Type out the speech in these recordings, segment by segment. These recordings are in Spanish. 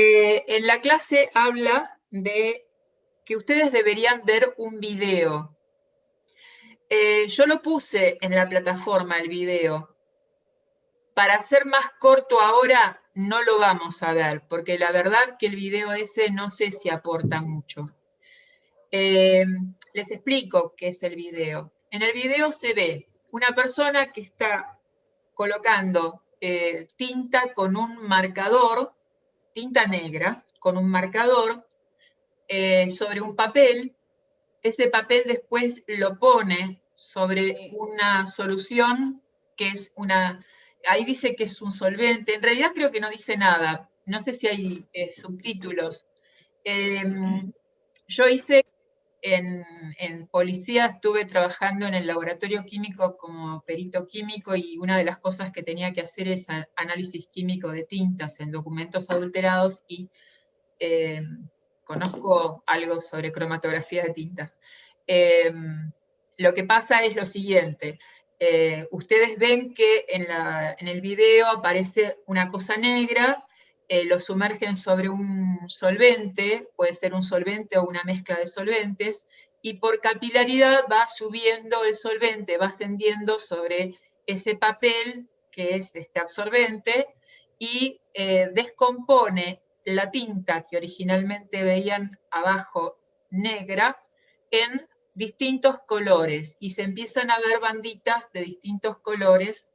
En la clase habla de que ustedes deberían ver un video. Yo lo puse en la plataforma, el video. Para hacer más corto ahora, no lo vamos a ver, porque la verdad que el video ese no sé si aporta mucho. Les explico qué es el video. En el video se ve una persona que está colocando tinta con un marcador, tinta negra, con un marcador sobre un papel. Ese papel después lo pone sobre una solución que es una... Ahí dice que es un solvente. En realidad creo que no dice nada. No sé si hay subtítulos. Yo hice en policía, estuve trabajando en el laboratorio químico como perito químico y una de las cosas que tenía que hacer es análisis químico de tintas en documentos adulterados y conozco algo sobre cromatografía de tintas. Lo que pasa es lo siguiente. Ustedes ven que en el video aparece una cosa negra, lo sumergen sobre un solvente, puede ser un solvente o una mezcla de solventes, y por capilaridad va subiendo el solvente, va ascendiendo sobre ese papel que es este absorbente y descompone la tinta que originalmente veían abajo negra en distintos colores y se empiezan a ver banditas de distintos colores,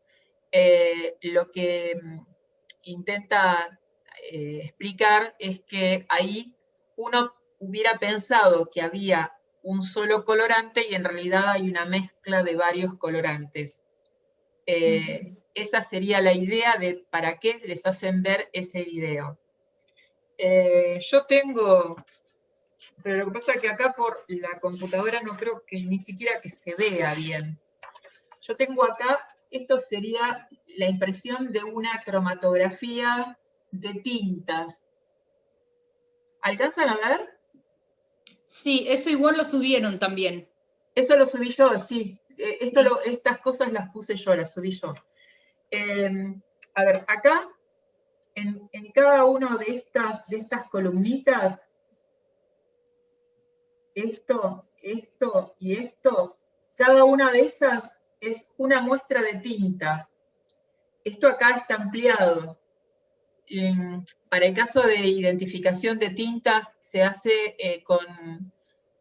lo que intenta explicar es que ahí uno hubiera pensado que había un solo colorante y en realidad hay una mezcla de varios colorantes. Esa sería la idea de para qué les hacen ver ese video. Yo tengo, pero lo que pasa es que acá por la computadora no creo que ni siquiera que se vea bien. Yo tengo acá, esto sería la impresión de una cromatografía de tintas. ¿Alcanzan a ver? Sí, eso igual lo subieron también. Eso lo subí yo, sí. Estas cosas las puse yo, las subí yo. A ver, acá, en cada una de estas columnitas, esto y esto, cada una de esas es una muestra de tinta. Esto acá está ampliado. Para el caso de identificación de tintas se hace con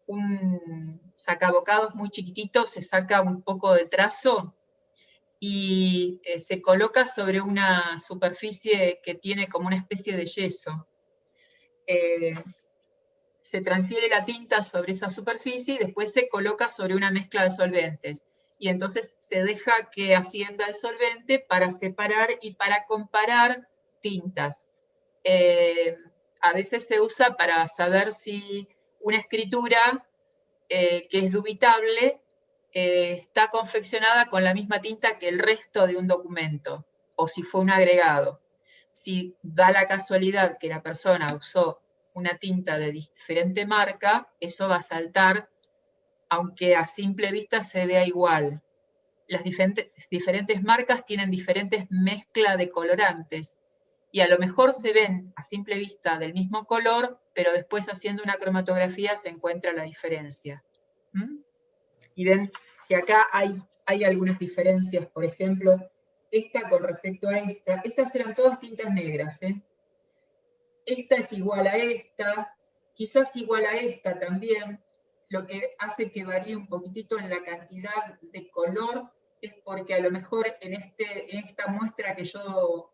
un sacabocados muy chiquitito, se saca un poco de trazo y se coloca sobre una superficie que tiene como una especie de yeso. Se transfiere la tinta sobre esa superficie y después se coloca sobre una mezcla de solventes. Y entonces se deja que ascienda el solvente para separar y para comparar tintas. A veces se usa para saber si una escritura que es dubitable está confeccionada con la misma tinta que el resto de un documento, o si fue un agregado. Si da la casualidad que la persona usó una tinta de diferente marca, eso va a saltar, aunque a simple vista se vea igual. Las diferentes marcas tienen diferentes mezclas de colorantes, y a lo mejor se ven a simple vista del mismo color, pero después haciendo una cromatografía se encuentra la diferencia. Y ven que acá hay algunas diferencias, por ejemplo, esta con respecto a esta. Estas eran todas tintas negras, ¿eh? Esta es igual a esta, quizás igual a esta también. Lo que hace que varíe un poquitito en la cantidad de color es porque a lo mejor en esta muestra que yo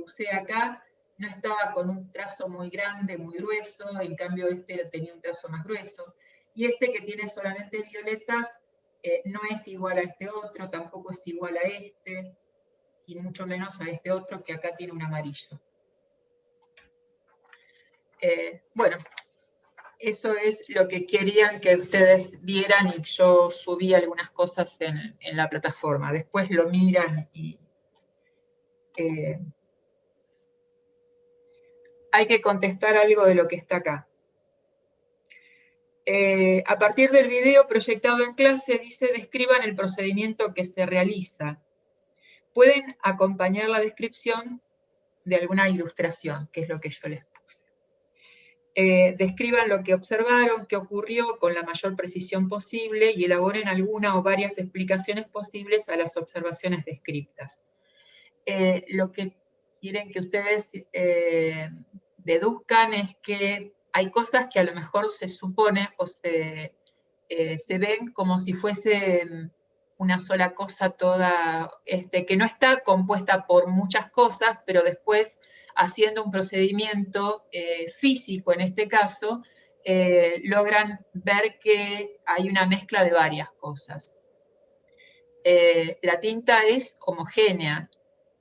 usé acá no estaba con un trazo muy grande, muy grueso, en cambio este tenía un trazo más grueso. Y este que tiene solamente violetas no es igual a este otro, tampoco es igual a este, y mucho menos a este otro que acá tiene un amarillo. Bueno, eso es lo que querían que ustedes vieran y yo subí algunas cosas en la plataforma. Después lo miran y hay que contestar algo de lo que está acá. A partir del video proyectado en clase, dice, describan el procedimiento que se realiza. Pueden acompañar la descripción de alguna ilustración, que es lo que yo les puse. describan lo que observaron, qué ocurrió con la mayor precisión posible y elaboren alguna o varias explicaciones posibles a las observaciones descritas. Lo que quieren que ustedes deduzcan es que hay cosas que a lo mejor se supone o se ven como si fuese una sola cosa toda, que no está compuesta por muchas cosas, pero después haciendo un procedimiento físico en este caso, logran ver que hay una mezcla de varias cosas. La tinta es homogénea,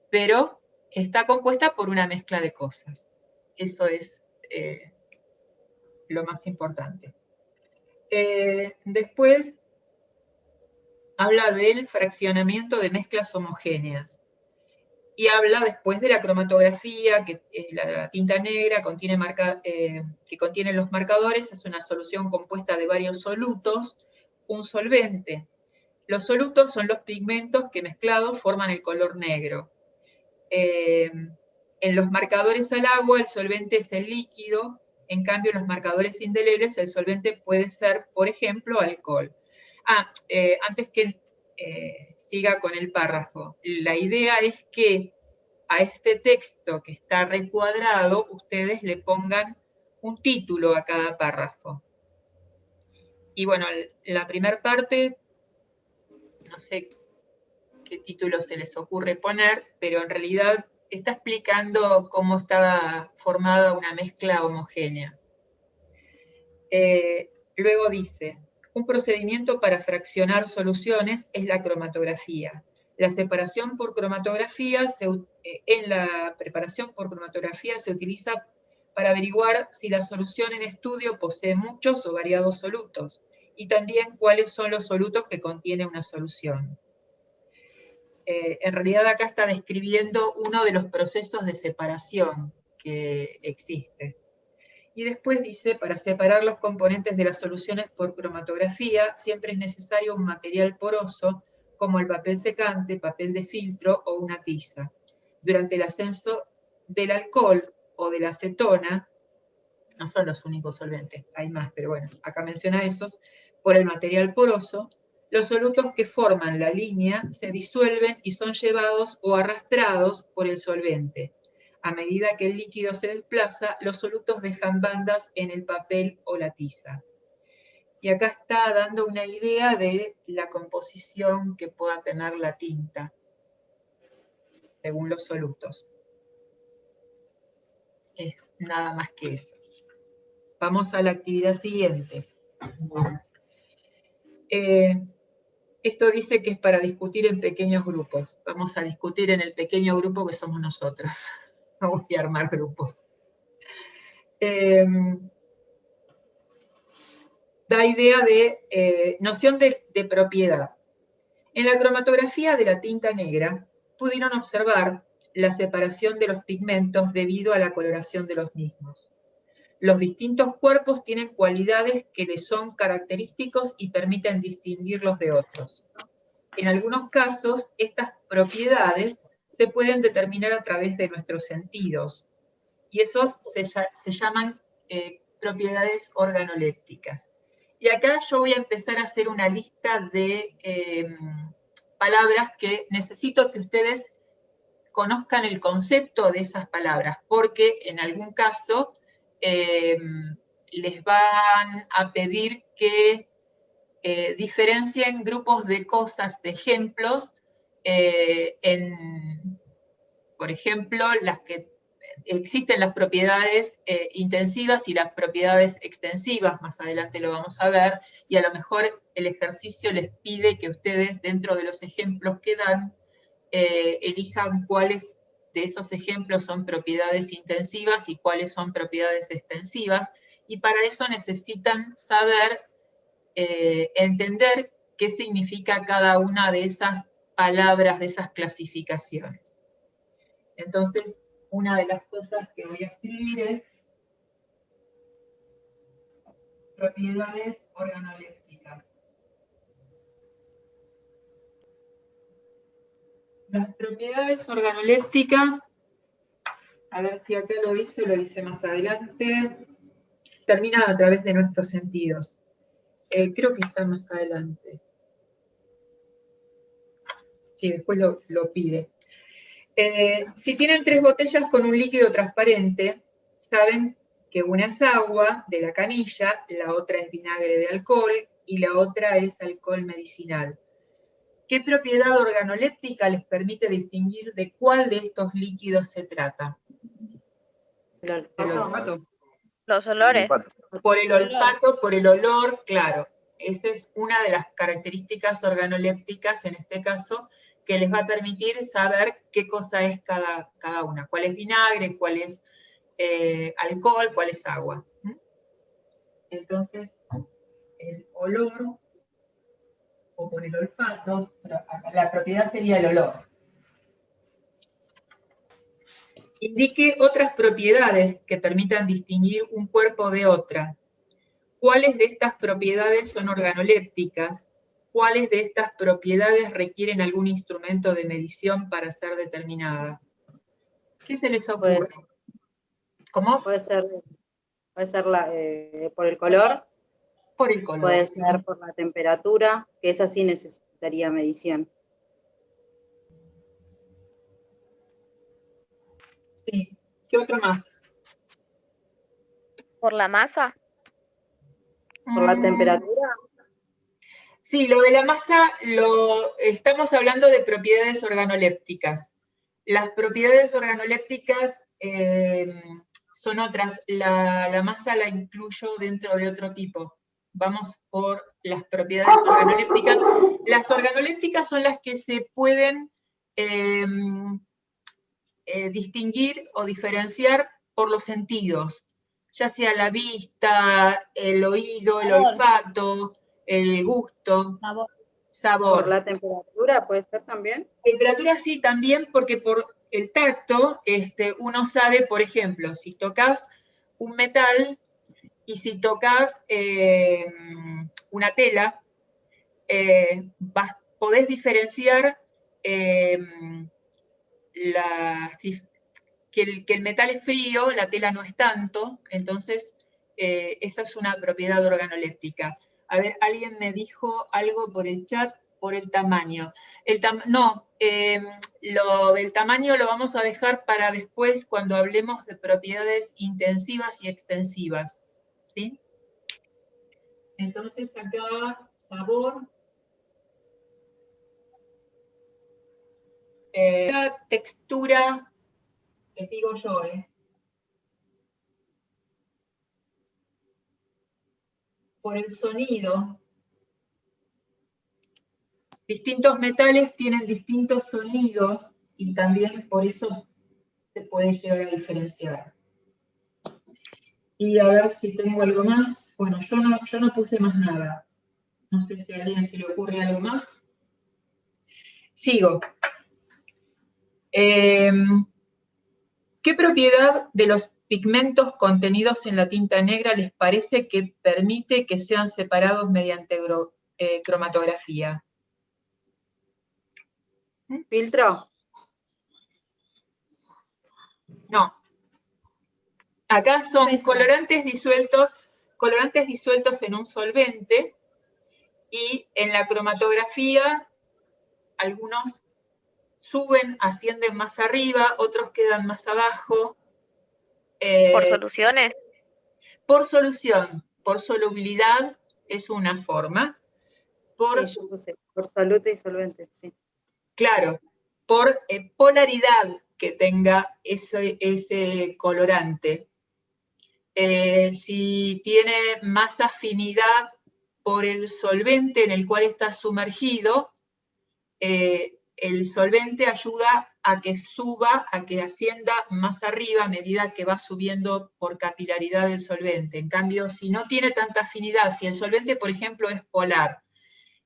pero está compuesta por una mezcla de cosas. Eso es lo más importante. Después habla del fraccionamiento de mezclas homogéneas. Y habla después de la cromatografía, que la tinta negra que contiene los marcadores, es una solución compuesta de varios solutos, un solvente. Los solutos son los pigmentos que mezclados forman el color negro. En los marcadores al agua, el solvente es el líquido, en cambio en los marcadores indelebles, el solvente puede ser, por ejemplo, alcohol. Antes que siga con el párrafo, la idea es que a este texto que está recuadrado, ustedes le pongan un título a cada párrafo. Y bueno, la primera parte, no sé qué título se les ocurre poner, pero en realidad está explicando cómo está formada una mezcla homogénea. Luego dice, un procedimiento para fraccionar soluciones es la cromatografía. La separación por cromatografía, en la preparación por cromatografía se utiliza para averiguar si la solución en estudio posee muchos o variados solutos, y también cuáles son los solutos que contiene una solución. En realidad acá está describiendo uno de los procesos de separación que existe. Y después dice, para separar los componentes de las soluciones por cromatografía, siempre es necesario un material poroso, como el papel secante, papel de filtro o una tiza. Durante el ascenso del alcohol o de la acetona, no son los únicos solventes, hay más, pero bueno, acá menciona esos, por el material poroso, los solutos que forman la línea se disuelven y son llevados o arrastrados por el solvente. A medida que el líquido se desplaza, los solutos dejan bandas en el papel o la tiza. Y acá está dando una idea de la composición que pueda tener la tinta, según los solutos. Es nada más que eso. Vamos a la actividad siguiente. Esto dice que es para discutir en pequeños grupos. Vamos a discutir en el pequeño grupo que somos nosotros. No voy a armar grupos. Da idea de noción de propiedad. En la cromatografía de la tinta negra pudieron observar la separación de los pigmentos debido a la coloración de los mismos. Los distintos cuerpos tienen cualidades que les son característicos y permiten distinguirlos de otros. En algunos casos, estas propiedades se pueden determinar a través de nuestros sentidos, y esos se llaman propiedades organolépticas. Y acá yo voy a empezar a hacer una lista de palabras que necesito que ustedes conozcan el concepto de esas palabras, porque en algún caso les van a pedir que diferencien grupos de cosas, de ejemplos, por ejemplo, las que existen las propiedades intensivas y las propiedades extensivas, más adelante lo vamos a ver, y a lo mejor el ejercicio les pide que ustedes, dentro de los ejemplos que dan, elijan cuáles de esos ejemplos son propiedades intensivas y cuáles son propiedades extensivas, y para eso necesitan saber, entender qué significa cada una de esas palabras, de esas clasificaciones. Entonces, una de las cosas que voy a escribir es propiedades organolépticas. Las propiedades organolépticas, a ver si acá lo hice más adelante. termina a través de nuestros sentidos. Creo que está más adelante. Sí, después lo pide. Si tienen 3 botellas con un líquido transparente, saben que una es agua de la canilla, la otra es vinagre de alcohol y la otra es alcohol medicinal. ¿Qué propiedad organoléptica les permite distinguir de cuál de estos líquidos se trata? El olfato. Los olores. Por el olfato, por el olor, claro. Esa es una de las características organolépticas, en este caso, que les va a permitir saber qué cosa es cada una. Cuál es vinagre, cuál es alcohol, cuál es agua. Entonces, el olor, o por el olfato, la propiedad sería el olor. Indique otras propiedades que permitan distinguir un cuerpo de otra. ¿Cuáles de estas propiedades son organolépticas? ¿Cuáles de estas propiedades requieren algún instrumento de medición para ser determinada? ¿Qué se les ocurre? ¿Cómo? Puede ser por el color, Por el color. puede ¿sí? ser por la temperatura, que esa sí necesitaría medición. Sí. ¿Qué otro más? Por la masa. ¿Por la temperatura? Sí, lo de la masa estamos hablando de propiedades organolépticas. Las propiedades organolépticas son otras. La masa la incluyo dentro de otro tipo. Vamos por las propiedades organolépticas. Las organolépticas son las que se pueden distinguir o diferenciar por los sentidos, ya sea la vista, el oído, el olfato, el gusto, sabor. ¿Por la temperatura puede ser también? Temperatura sí también, porque por el tacto uno sabe, por ejemplo, si tocas un metal y si tocas una tela, podés diferenciar que el metal es frío, la tela no es tanto, entonces esa es una propiedad organoléptica. A ver, alguien me dijo algo por el chat, por el tamaño. Lo del tamaño lo vamos a dejar para después cuando hablemos de propiedades intensivas y extensivas. ¿Sí? Entonces acá, sabor. Textura, les digo yo, por el sonido. Distintos metales tienen distintos sonidos y también por eso se puede llegar a diferenciar. Y a ver si tengo algo más. Bueno, yo no puse más nada. No sé si a alguien se le ocurre algo más. Sigo. ¿Qué propiedad de los pigmentos contenidos en la tinta negra les parece que permite que sean separados mediante cromatografía? ¿Filtro? No. Acá son colorantes disueltos en un solvente, y en la cromatografía algunos suben, ascienden más arriba, otros quedan más abajo. Por soluciones. Por solución, por solubilidad es una forma. Sí, yo puse por solute y solvente, sí. Claro, por polaridad que tenga ese colorante. Si tiene más afinidad por el solvente en el cual está sumergido, el solvente ayuda a que suba, a que ascienda más arriba a medida que va subiendo por capilaridad del solvente. En cambio, si no tiene tanta afinidad, si el solvente, por ejemplo, es polar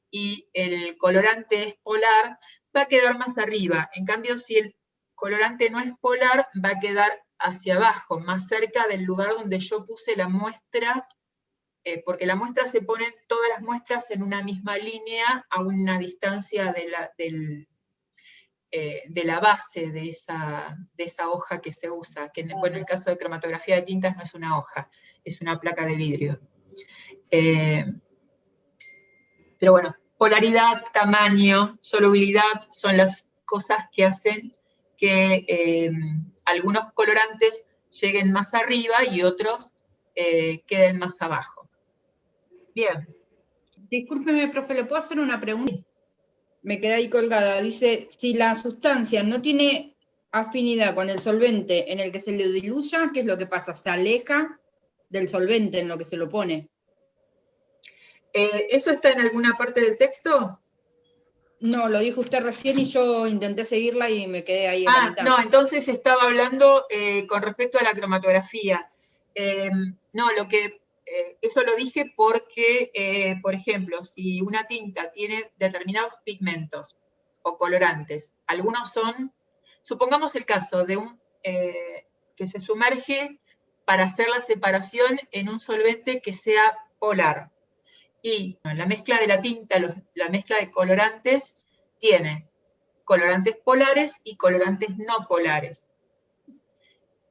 y el colorante es polar, va a quedar más arriba. En cambio, si el colorante no es polar, va a quedar hacia abajo, más cerca del lugar donde yo puse la muestra, porque la muestra se ponen todas las muestras en una misma línea a una distancia de la base de esa hoja que se usa, que bueno, en el caso de cromatografía de tintas no es una hoja, es una placa de vidrio. Pero bueno, polaridad, tamaño, solubilidad son las cosas que hacen que algunos colorantes lleguen más arriba y otros queden más abajo. Bien. Discúlpeme, profe, ¿le puedo hacer una pregunta? Me quedé ahí colgada. Dice, si la sustancia no tiene afinidad con el solvente en el que se le diluya, ¿qué es lo que pasa? ¿Se aleja del solvente en lo que se lo pone? ¿Eso está en alguna parte del texto? No, lo dijo usted recién y yo intenté seguirla y me quedé ahí en la mitad. No, entonces estaba hablando con respecto a la cromatografía. No, eso lo dije porque, por ejemplo, si una tinta tiene determinados pigmentos o colorantes, algunos son, supongamos el caso de que se sumerge para hacer la separación en un solvente que sea polar. Y la mezcla de la tinta, la mezcla de colorantes, tiene colorantes polares y colorantes no polares.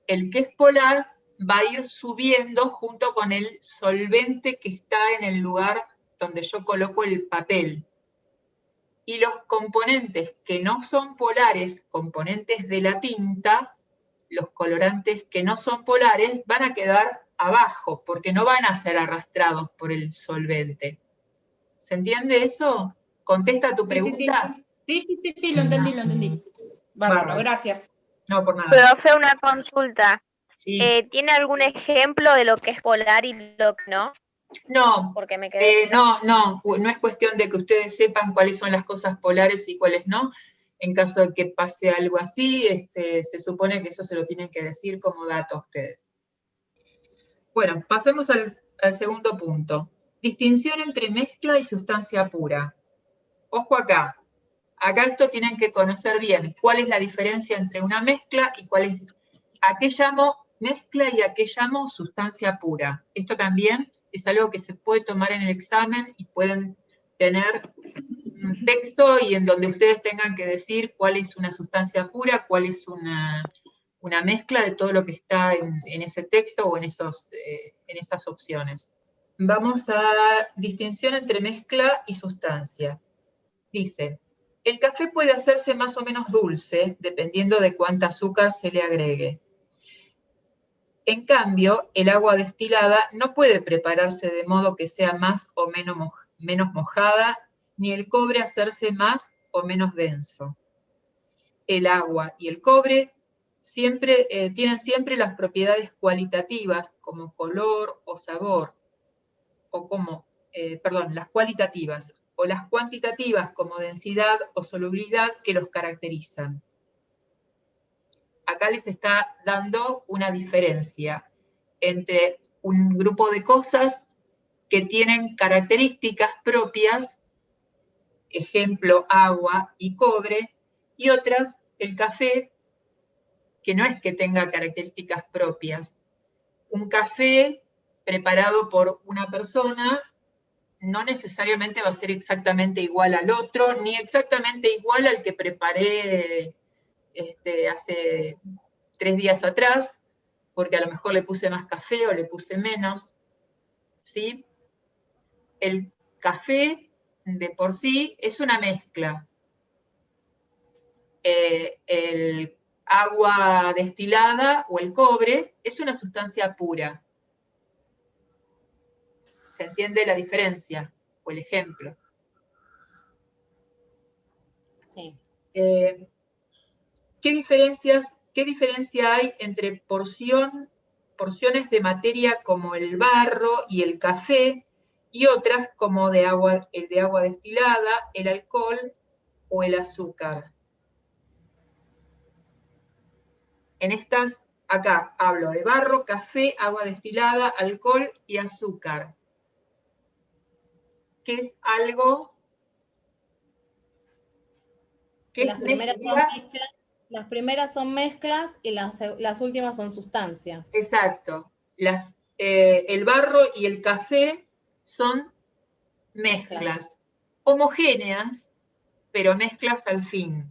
El que es polar va a ir subiendo junto con el solvente que está en el lugar donde yo coloco el papel. Y los componentes que no son polares, componentes de la tinta, los colorantes que no son polares, van a quedar abajo, porque no van a ser arrastrados por el solvente. ¿Se entiende eso? ¿Contesta tu pregunta? Sí, lo entendí. Bárbaro, gracias. No, por nada. ¿Puedo hacer una consulta? Sí. ¿Tiene algún ejemplo de lo que es polar y lo que no? No, Porque me quedé... no es cuestión de que ustedes sepan cuáles son las cosas polares y cuáles no. En caso de que pase algo así, se supone que eso se lo tienen que decir como dato a ustedes. Bueno, pasemos al segundo punto. Distinción entre mezcla y sustancia pura. Ojo acá. Acá esto tienen que conocer bien cuál es la diferencia entre una mezcla y a qué llamo mezcla y a qué llamo sustancia pura. Esto también es algo que se puede tomar en el examen y pueden tener un texto y en donde ustedes tengan que decir cuál es una sustancia pura, cuál es una mezcla de todo lo que está en ese texto o en esas opciones. Vamos a distinción entre mezcla y sustancia. Dice, el café puede hacerse más o menos dulce, dependiendo de cuánta azúcar se le agregue. En cambio, el agua destilada no puede prepararse de modo que sea más o menos mojada, ni el cobre hacerse más o menos denso. El agua y el cobre tienen siempre las propiedades cualitativas, como color o sabor, las cualitativas, o las cuantitativas como densidad o solubilidad que los caracterizan. Acá les está dando una diferencia entre un grupo de cosas que tienen características propias, ejemplo, agua y cobre, y otras, el café, que no es que tenga características propias. Un café preparado por una persona no necesariamente va a ser exactamente igual al otro, ni exactamente igual al que preparé hace 3 días atrás, porque a lo mejor le puse más café o le puse menos, ¿sí? El café, de por sí, es una mezcla. El agua destilada o el cobre es una sustancia pura. ¿Se entiende la diferencia o el ejemplo? Sí. ¿Qué diferencia hay entre porciones de materia como el barro y el café y otras como el de agua destilada, el alcohol o el azúcar? En estas, acá hablo de barro, café, agua destilada, alcohol y azúcar. ¿Qué es algo? ¿Qué Las primeras son mezclas y las últimas son sustancias. Exacto. El barro y el café son mezclas homogéneas, pero mezclas al fin.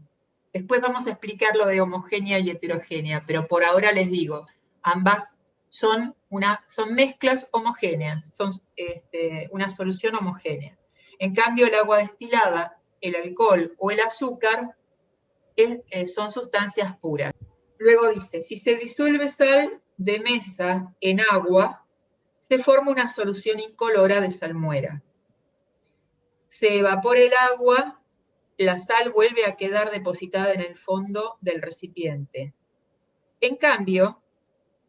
Después vamos a explicar lo de homogénea y heterogénea, pero por ahora les digo, ambas son mezclas homogéneas, son una solución homogénea. En cambio, el agua destilada, el alcohol o el azúcar son sustancias puras. Luego dice, si se disuelve sal de mesa en agua, se forma una solución incolora de salmuera. Se evapora el agua, la sal vuelve a quedar depositada en el fondo del recipiente. En cambio,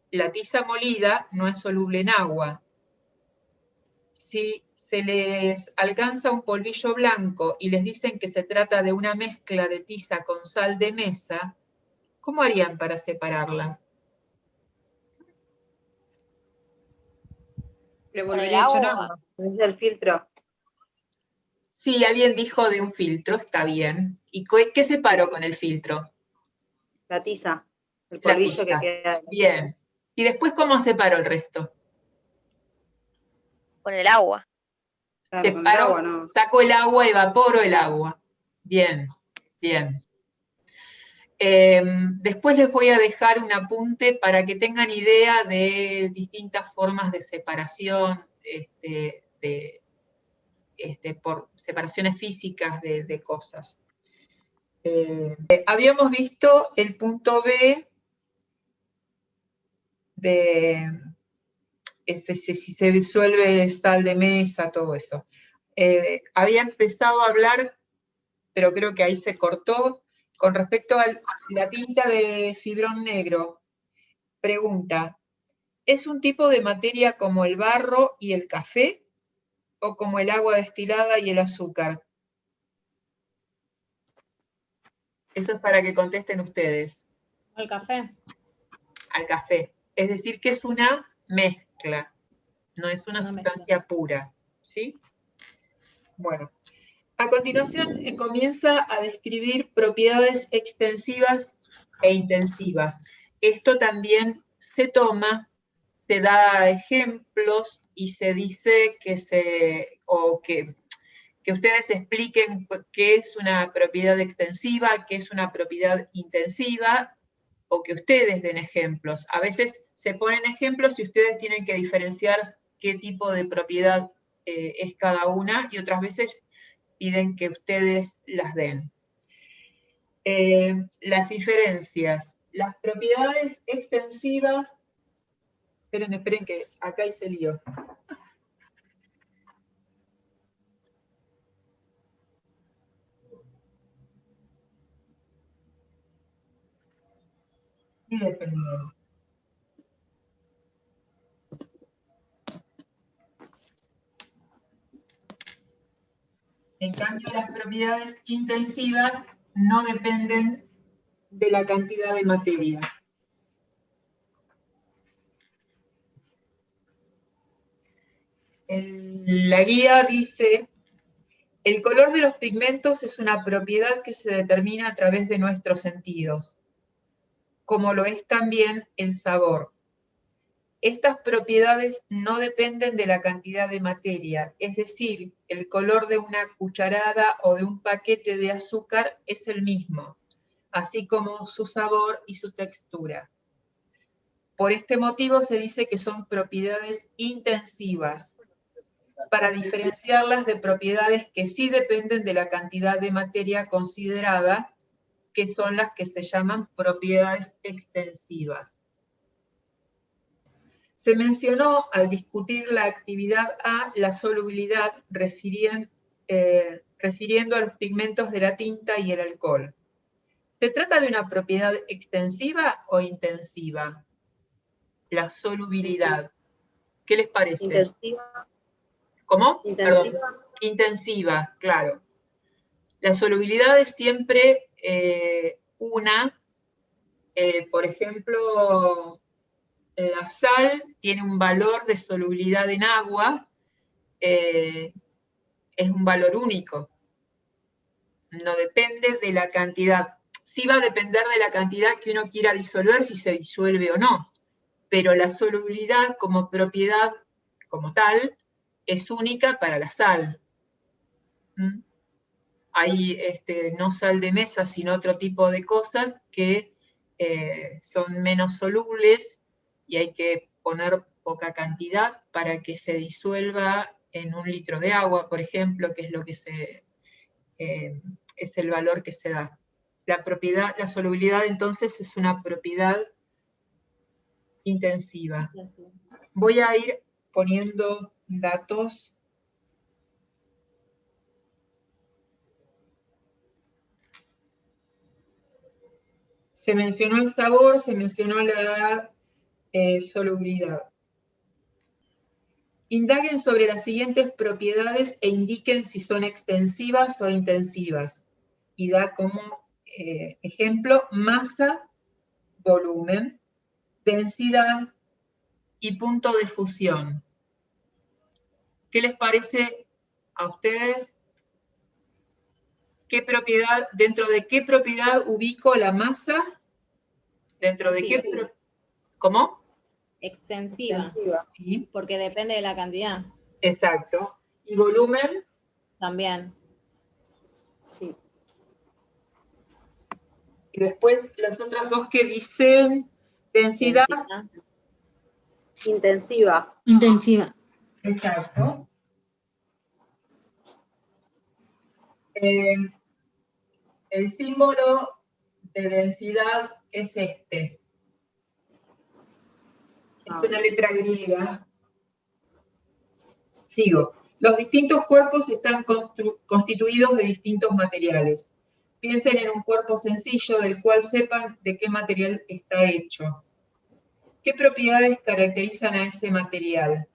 la tiza molida no es soluble en agua. Si se les alcanza un polvillo blanco y les dicen que se trata de una mezcla de tiza con sal de mesa, ¿cómo harían para separarla? Le Con el volvería a echar agua. agua. Es el filtro. Sí, alguien dijo de un filtro, está bien. ¿Y qué separó con el filtro? La tiza. El La polvillo que tiza. queda. Bien. ¿Y después cómo separó el resto? Con el agua. Claro, con el Separo, agua, ¿no? saco el agua, evaporo el agua. Bien, bien. Después les voy a dejar un apunte para que tengan idea de distintas formas de separación, por separaciones físicas de cosas. Habíamos visto el punto B de si se disuelve sal de mesa, todo eso. Había empezado a hablar, pero creo que ahí se cortó, con respecto a la tinta de fibrón negro. Pregunta, ¿es un tipo de materia como el barro y el café o como el agua destilada y el azúcar? Eso es para que contesten ustedes. El café. Al café. Es decir, que es una mezcla, no es una sustancia pura. ¿Sí? Bueno. A continuación comienza a describir propiedades extensivas e intensivas. Esto también se da ejemplos y se dice que ustedes expliquen qué es una propiedad extensiva, qué es una propiedad intensiva, o que ustedes den ejemplos. A veces se ponen ejemplos y ustedes tienen que diferenciar qué tipo de propiedad es cada una, y otras veces piden que ustedes las den. Las diferencias. Las propiedades extensivas, esperen que acá hice lío. Y dependen. En cambio, las propiedades intensivas no dependen de la cantidad de materia. La guía dice, el color de los pigmentos es una propiedad que se determina a través de nuestros sentidos, como lo es también el sabor. Estas propiedades no dependen de la cantidad de materia, es decir, el color de una cucharada o de un paquete de azúcar es el mismo, así como su sabor y su textura. Por este motivo se dice que son propiedades intensivas, para diferenciarlas de propiedades que sí dependen de la cantidad de materia considerada, que son las que se llaman propiedades extensivas. Se mencionó al discutir la actividad A la solubilidad, refiriendo a los pigmentos de la tinta y el alcohol. ¿Se trata de una propiedad extensiva o intensiva? La solubilidad. ¿Qué les parece? Intensiva. ¿Cómo? Intensiva. Perdón. Intensiva, claro. La solubilidad es siempre por ejemplo, la sal tiene un valor de solubilidad en agua, es un valor único. No depende de la cantidad. Sí va a depender de la cantidad que uno quiera disolver, si se disuelve o no. Pero la solubilidad como propiedad, como tal, es única para la sal. ¿Mm? hay no sal de mesa, sino otro tipo de cosas que son menos solubles y hay que poner poca cantidad para que se disuelva en 1 litro de agua, por ejemplo, que es lo que es el valor que se da. La solubilidad entonces es una propiedad intensiva. Voy a ir poniendo datos. Se mencionó el sabor, se mencionó la solubilidad. Indaguen sobre las siguientes propiedades e indiquen si son extensivas o intensivas. Y da como ejemplo masa, volumen, densidad y punto de fusión. ¿Qué les parece a ustedes? ¿Qué propiedad, dentro de qué propiedad ubico la masa? ¿Dentro de qué? ¿Cómo? Extensiva, Sí, porque depende de la cantidad. exacto. ¿Y volumen? También. Sí. Y después las otras dos que dicen densidad. Intensiva. Intensiva. Exacto. El símbolo de densidad es este. Es una letra griega. Sigo. Los distintos cuerpos están constituidos de distintos materiales. Piensen en un cuerpo sencillo del cual sepan de qué material está hecho. ¿Qué propiedades caracterizan a ese material?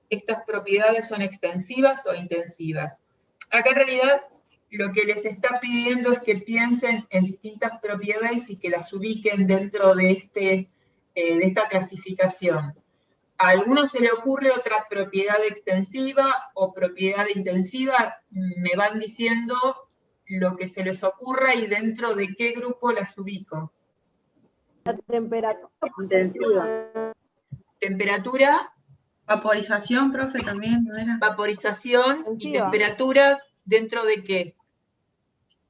¿Estas propiedades son extensivas o intensivas? Acá en realidad lo que les está pidiendo es que piensen en distintas propiedades y que las ubiquen dentro de esta clasificación. A algunos se le ocurre otra propiedad extensiva o propiedad intensiva, me van diciendo lo que se les ocurra y dentro de qué grupo las ubico. La temperatura. Intensiva. Temperatura. Vaporización, profe, también, ¿no era? Vaporización y Intensiva. temperatura, ¿dentro de qué?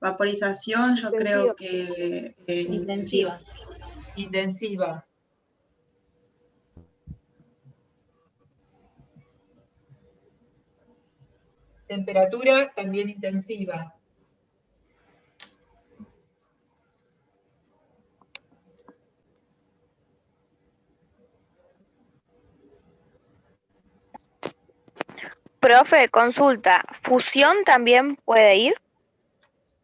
Vaporización, yo creo que Intensiva. Intensiva. Temperatura, también intensiva. Profe, consulta, ¿fusión también puede ir?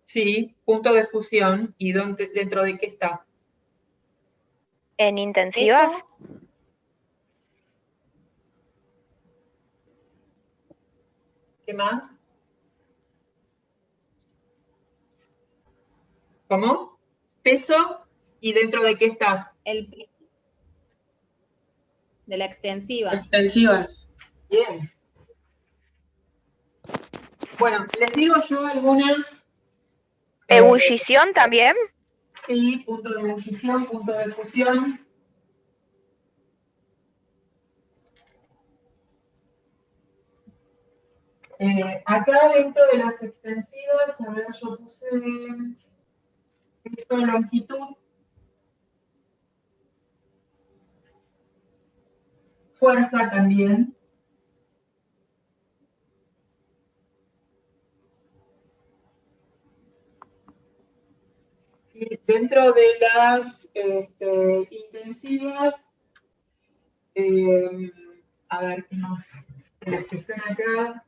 Sí, punto de fusión. ¿Y dentro de qué está? ¿En intensivas? Eso, ¿Qué más? ¿Cómo? Peso. ¿Y dentro de qué está? de la extensiva. extensivas. Bien. Bueno, les digo yo algunas. ¿Ebullición también? Sí, punto de ebullición, punto de fusión. Acá dentro de las extensivas, a ver, yo puse peso, longitud, fuerza también. Y dentro de las intensivas, a ver, ¿qué más? Las que están acá.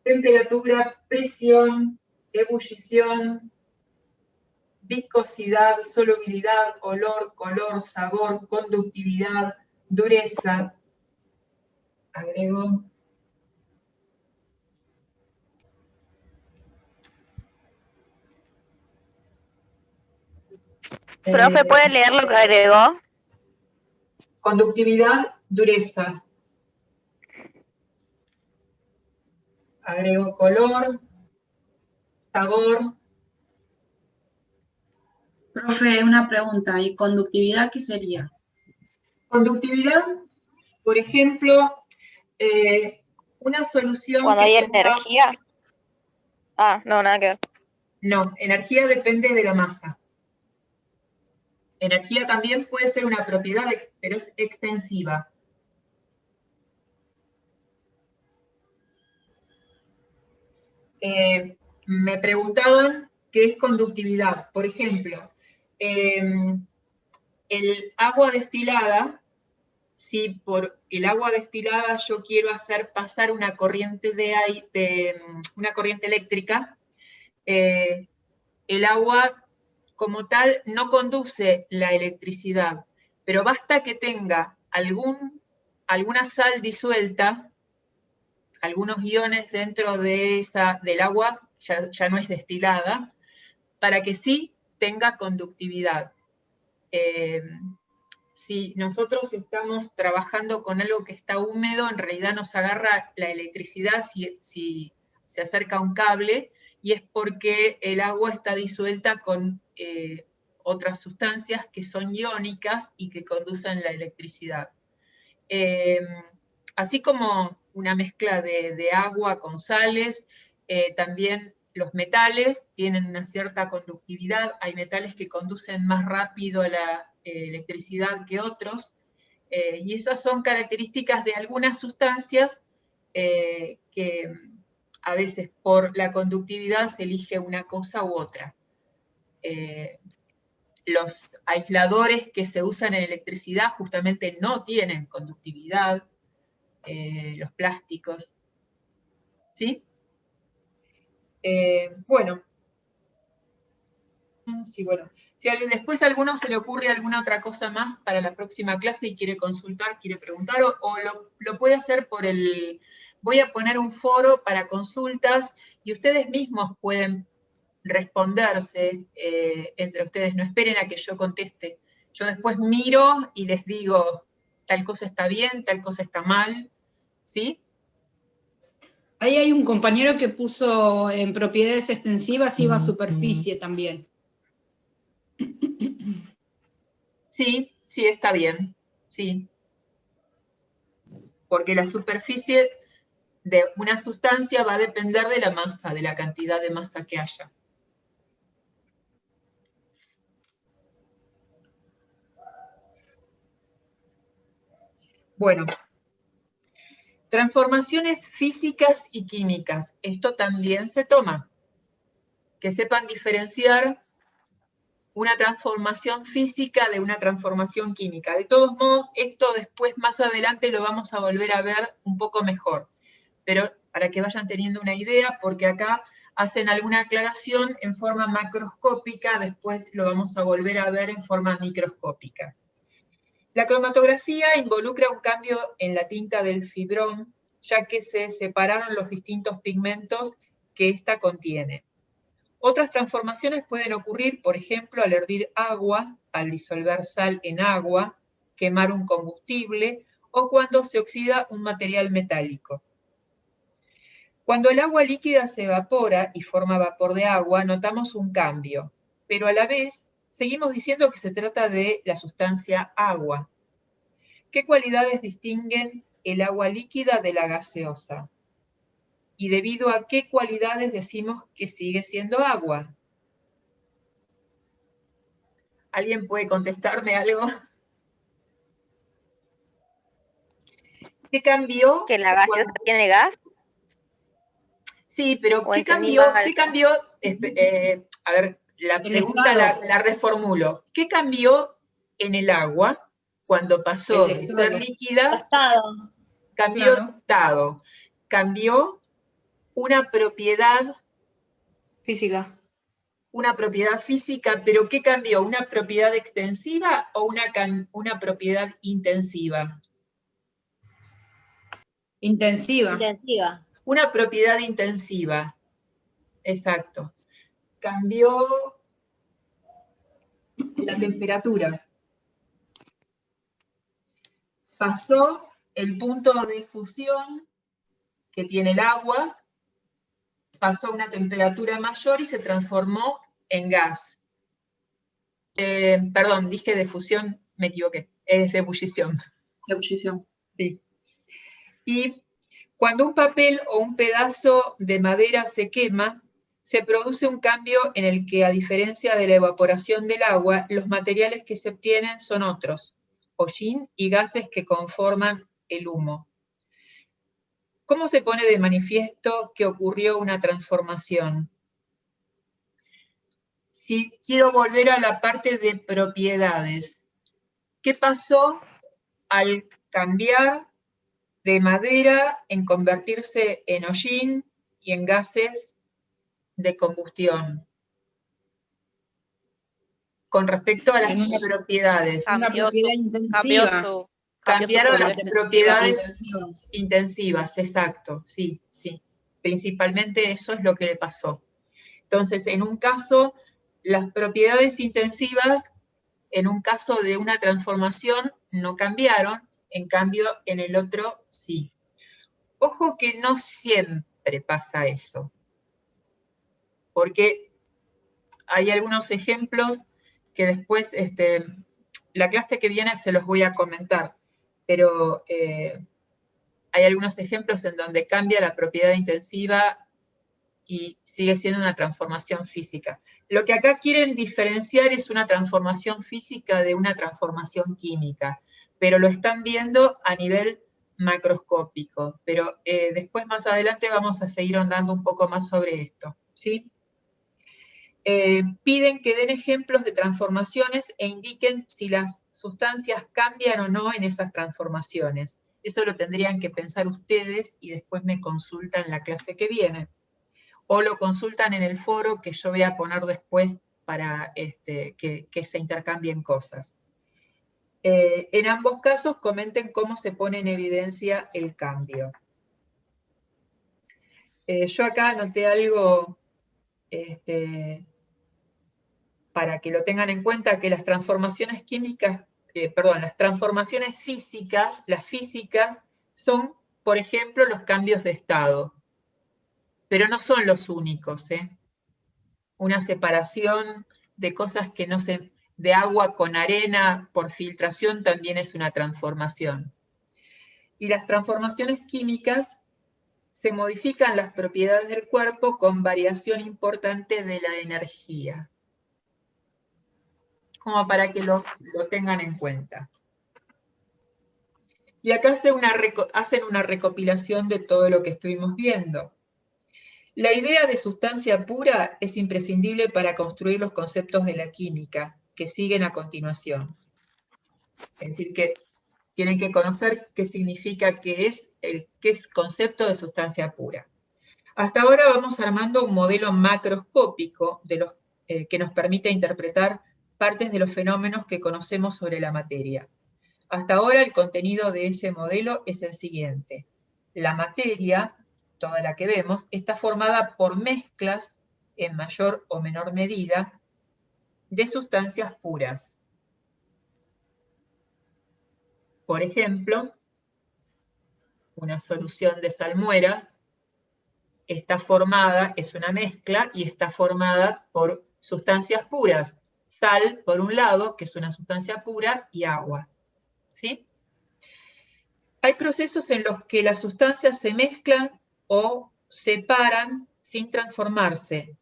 Temperatura, presión, ebullición, viscosidad, solubilidad, olor, color, sabor, conductividad, dureza. Agrego. Profe, ¿puede leer lo que agregó? Conductividad, dureza. Agrego color, sabor. Profe, una pregunta, ¿y conductividad qué sería? Conductividad, por ejemplo, una solución Cuando hay que tenga- energía. Ah, no, nada que ver. No, energía depende de la masa. Energía también puede ser una propiedad, pero es extensiva. Me preguntaban qué es conductividad. Por ejemplo, el agua destilada, si por el agua destilada yo quiero hacer pasar una corriente una corriente eléctrica, el agua como tal no conduce la electricidad, pero basta que tenga alguna sal disuelta, algunos iones dentro del agua, ya no es destilada, para que sí tenga conductividad. Si nosotros estamos trabajando con algo que está húmedo, en realidad nos agarra la electricidad si se acerca un cable, y es porque el agua está disuelta con otras sustancias que son iónicas y que conducen la electricidad. Así como una mezcla de agua con sales, también los metales tienen una cierta conductividad. Hay metales que conducen más rápido la electricidad que otros, y esas son características de algunas sustancias que a veces por la conductividad se elige una cosa u otra. Los aisladores que se usan en electricidad justamente no tienen conductividad, los plásticos, ¿sí? Bueno. Sí, bueno. Si después a alguno se le ocurre alguna otra cosa más para la próxima clase y quiere consultar, quiere preguntar, o lo puede hacer por el... Voy a poner un foro para consultas y ustedes mismos pueden responderse entre ustedes. No esperen a que yo conteste. Yo después miro y les digo, tal cosa está bien, tal cosa está mal, ¿sí? Ahí hay un compañero que puso en propiedades extensivas, iba a superficie también. Sí, sí, está bien, sí. Porque la superficie de una sustancia va a depender de la masa, de la cantidad de masa que haya. Bueno, transformaciones físicas y químicas. Esto también se toma. Que sepan diferenciar una transformación física de una transformación química. De todos modos, esto después, más adelante, lo vamos a volver a ver un poco mejor. Pero para que vayan teniendo una idea, porque acá hacen alguna aclaración en forma macroscópica, después lo vamos a volver a ver en forma microscópica. La cromatografía involucra un cambio en la tinta del fibrón, ya que se separaron los distintos pigmentos que ésta contiene. Otras transformaciones pueden ocurrir, por ejemplo, al hervir agua, al disolver sal en agua, quemar un combustible, o cuando se oxida un material metálico. Cuando el agua líquida se evapora y forma vapor de agua, notamos un cambio, pero a la vez seguimos diciendo que se trata de la sustancia agua. ¿Qué cualidades distinguen el agua líquida de la gaseosa? ¿Y debido a qué cualidades decimos que sigue siendo agua? ¿Alguien puede contestarme algo? ¿Qué cambió? ¿Que la gaseosa tiene gas? Sí, pero ¿qué cambió? A ver, la pregunta la reformulo. ¿Qué cambió en el agua cuando pasó de ser líquida? Estado. Cambió Claro. estado. Cambió una propiedad Física. Una propiedad física, pero ¿qué cambió? ¿Una propiedad extensiva o una propiedad intensiva? Intensiva. Intensiva. Una propiedad intensiva, exacto. Cambió la temperatura. Pasó el punto de fusión que tiene el agua, pasó a una temperatura mayor y se transformó en gas. Perdón, dije de fusión, me equivoqué, es de ebullición. De ebullición. Sí. Y cuando un papel o un pedazo de madera se quema, se produce un cambio en el que, a diferencia de la evaporación del agua, los materiales que se obtienen son otros, hollín y gases que conforman el humo. ¿Cómo se pone de manifiesto que ocurrió una transformación? Si quiero volver a la parte de propiedades, ¿qué pasó al cambiar de madera en convertirse en hollín y en gases de combustión? Con respecto a las propiedades. Una propiedad intensiva. Cambiaron las propiedades propiedades intensivas, exacto, sí, sí. Principalmente eso es lo que le pasó. Entonces, en un caso, las propiedades intensivas, en un caso de una transformación, no cambiaron, en cambio, en el otro, sí. Ojo que no siempre pasa eso, porque hay algunos ejemplos que después, la clase que viene se los voy a comentar, pero hay algunos ejemplos en donde cambia la propiedad intensiva y sigue siendo una transformación física. Lo que acá quieren diferenciar es una transformación física de una transformación química, pero lo están viendo a nivel macroscópico. Pero después, más adelante, vamos a seguir ahondando un poco más sobre esto, ¿sí? Piden que den ejemplos de transformaciones e indiquen si las sustancias cambian o no en esas transformaciones. Eso lo tendrían que pensar ustedes y después me consultan la clase que viene. O lo consultan en el foro que yo voy a poner después para que se intercambien cosas. En ambos casos comenten cómo se pone en evidencia el cambio. Yo acá anoté algo para que lo tengan en cuenta, que las transformaciones químicas, las transformaciones físicas, las físicas, son, por ejemplo, los cambios de estado. Pero no son los únicos, Una separación de cosas que no se... de agua con arena por filtración también es una transformación. Y las transformaciones químicas se modifican las propiedades del cuerpo con variación importante de la energía. Como para que lo tengan en cuenta. Y acá hacen una recopilación de todo lo que estuvimos viendo. La idea de sustancia pura es imprescindible para construir los conceptos de la química, que siguen a continuación. Es decir, que tienen que conocer qué significa, qué es concepto de sustancia pura. Hasta ahora vamos armando un modelo macroscópico que nos permite interpretar partes de los fenómenos que conocemos sobre la materia. Hasta ahora el contenido de ese modelo es el siguiente. La materia, toda la que vemos, está formada por mezclas, en mayor o menor medida, de sustancias puras. Por ejemplo, una solución de salmuera está formada, es una mezcla, y está formada por sustancias puras. Sal, por un lado, que es una sustancia pura, y agua. ¿Sí? Hay procesos en los que las sustancias se mezclan o separan sin transformarse.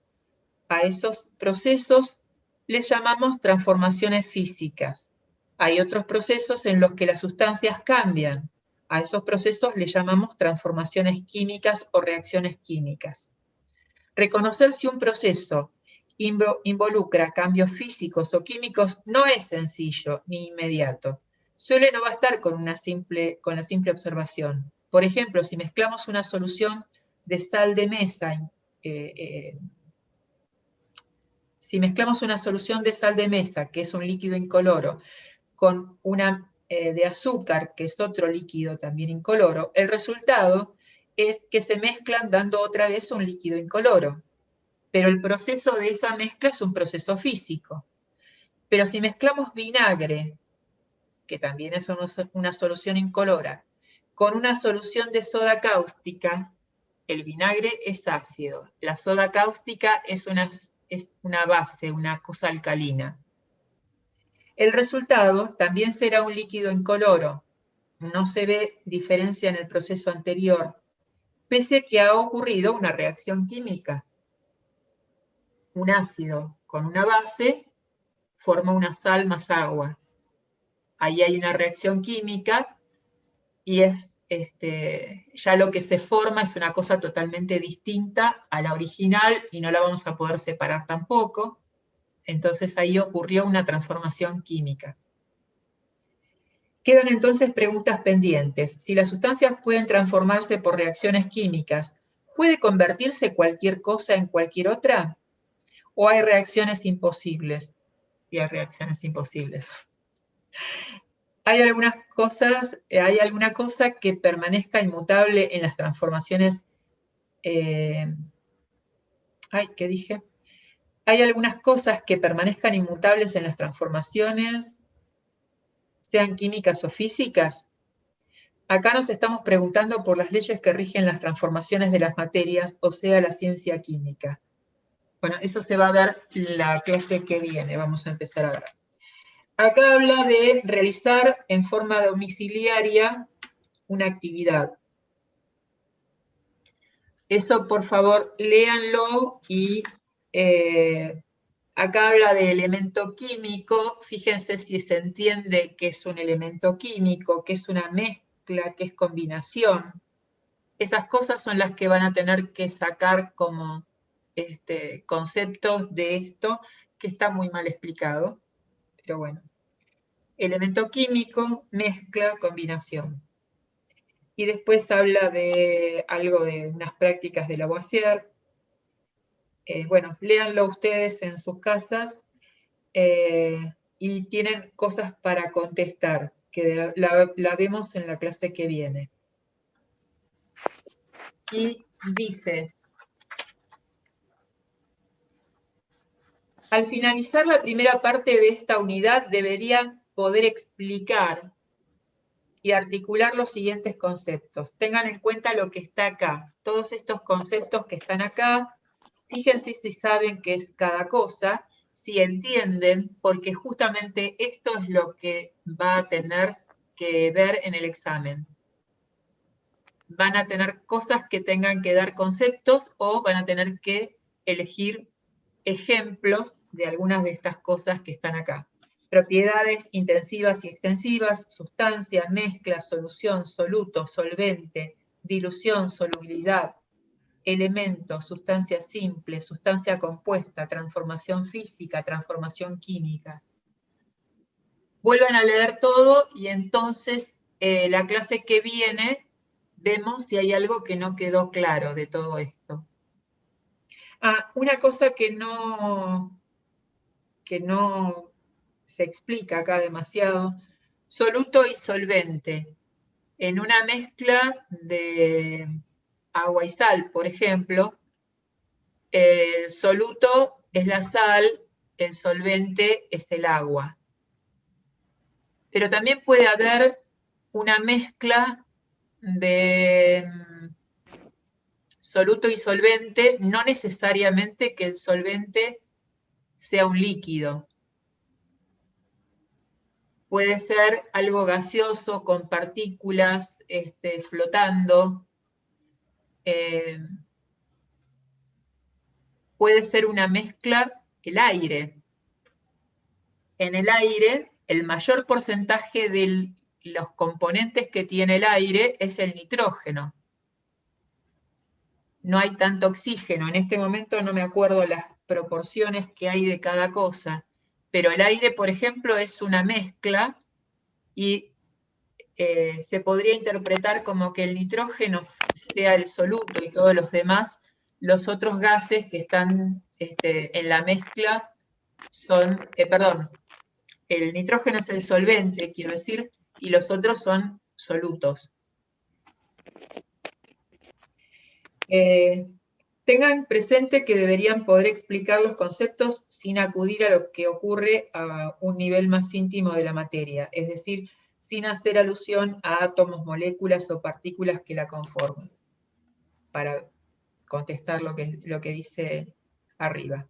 A esos procesos les llamamos transformaciones físicas. Hay otros procesos en los que las sustancias cambian. A esos procesos les llamamos transformaciones químicas o reacciones químicas. Reconocer si un proceso involucra cambios físicos o químicos no es sencillo ni inmediato. Suele no bastar con la simple observación. Por ejemplo, si mezclamos una solución de sal de mesa, que es un líquido incoloro, con una de azúcar, que es otro líquido también incoloro, el resultado es que se mezclan dando otra vez un líquido incoloro. Pero el proceso de esa mezcla es un proceso físico. Pero si mezclamos vinagre, que también es una solución incolora, con una solución de soda cáustica, el vinagre es ácido. La soda cáustica es una base, una cosa alcalina. El resultado también será un líquido incoloro. No se ve diferencia en el proceso anterior, pese a que ha ocurrido una reacción química. un ácido con una base, forma una sal más agua. Ahí hay una reacción química y ya lo que se forma es una cosa totalmente distinta a la original y no la vamos a poder separar tampoco. Entonces ahí ocurrió una transformación química. Quedan entonces preguntas pendientes. Si las sustancias pueden transformarse por reacciones químicas, ¿puede convertirse cualquier cosa en cualquier otra? ¿O hay reacciones imposibles? Y hay reacciones imposibles. ¿Hay alguna cosa que permanezca inmutable en las transformaciones? ¿Qué dije? ¿Hay algunas cosas que permanezcan inmutables en las transformaciones, sean químicas o físicas? Acá nos estamos preguntando por las leyes que rigen las transformaciones de las materias, o sea, la ciencia química. Bueno, eso se va a ver en la clase que viene, vamos a empezar a ver. Acá habla de realizar en forma domiciliaria una actividad. Eso, por favor, léanlo y acá habla de elemento químico. Fíjense si se entiende qué es un elemento químico, qué es una mezcla, qué es combinación. Esas cosas son las que van a tener que sacar como conceptos de esto, que está muy mal explicado, pero bueno. Elemento químico, mezcla, combinación. Y después habla de algo de unas prácticas de Lavoisier. Bueno, léanlo ustedes en sus casas y tienen cosas para contestar, que la vemos en la clase que viene. Y dice, al finalizar la primera parte de esta unidad deberían poder explicar y articular los siguientes conceptos. Tengan en cuenta lo que está acá. Todos estos conceptos que están acá, fíjense si saben qué es cada cosa, si entienden, porque justamente esto es lo que va a tener que ver en el examen. Van a tener cosas que tengan que dar conceptos o van a tener que elegir ejemplos de algunas de estas cosas que están acá. Propiedades intensivas y extensivas, sustancia, mezcla, solución, soluto, solvente, dilución, solubilidad, elemento, sustancia simple, sustancia compuesta, transformación física, transformación química. Vuelvan a leer todo y entonces la clase que viene vemos si hay algo que no quedó claro de todo esto. Una cosa que no se explica acá demasiado, soluto y solvente. En una mezcla de agua y sal, por ejemplo, el soluto es la sal, el solvente es el agua. Pero también puede haber una mezcla de soluto y solvente, no necesariamente que el solvente sea un líquido. Puede ser algo gaseoso con partículas flotando. Puede ser una mezcla, el aire. En el aire, el mayor porcentaje de los componentes que tiene el aire es el nitrógeno. No hay tanto oxígeno. En este momento no me acuerdo las proporciones que hay de cada cosa. Pero el aire, por ejemplo, es una mezcla y se podría interpretar como que el nitrógeno sea el soluto y todos los demás, los otros gases que están en la mezcla son, el nitrógeno es el solvente, quiero decir, y los otros son solutos. Tengan presente que deberían poder explicar los conceptos sin acudir a lo que ocurre a un nivel más íntimo de la materia, es decir, sin hacer alusión a átomos, moléculas o partículas que la conforman, para contestar lo que dice arriba.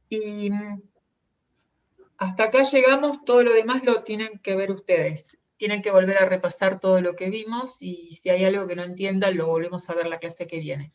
Y hasta acá llegamos, todo lo demás lo tienen que ver ustedes. Tienen que volver a repasar todo lo que vimos y si hay algo que no entiendan, lo volvemos a ver la clase que viene.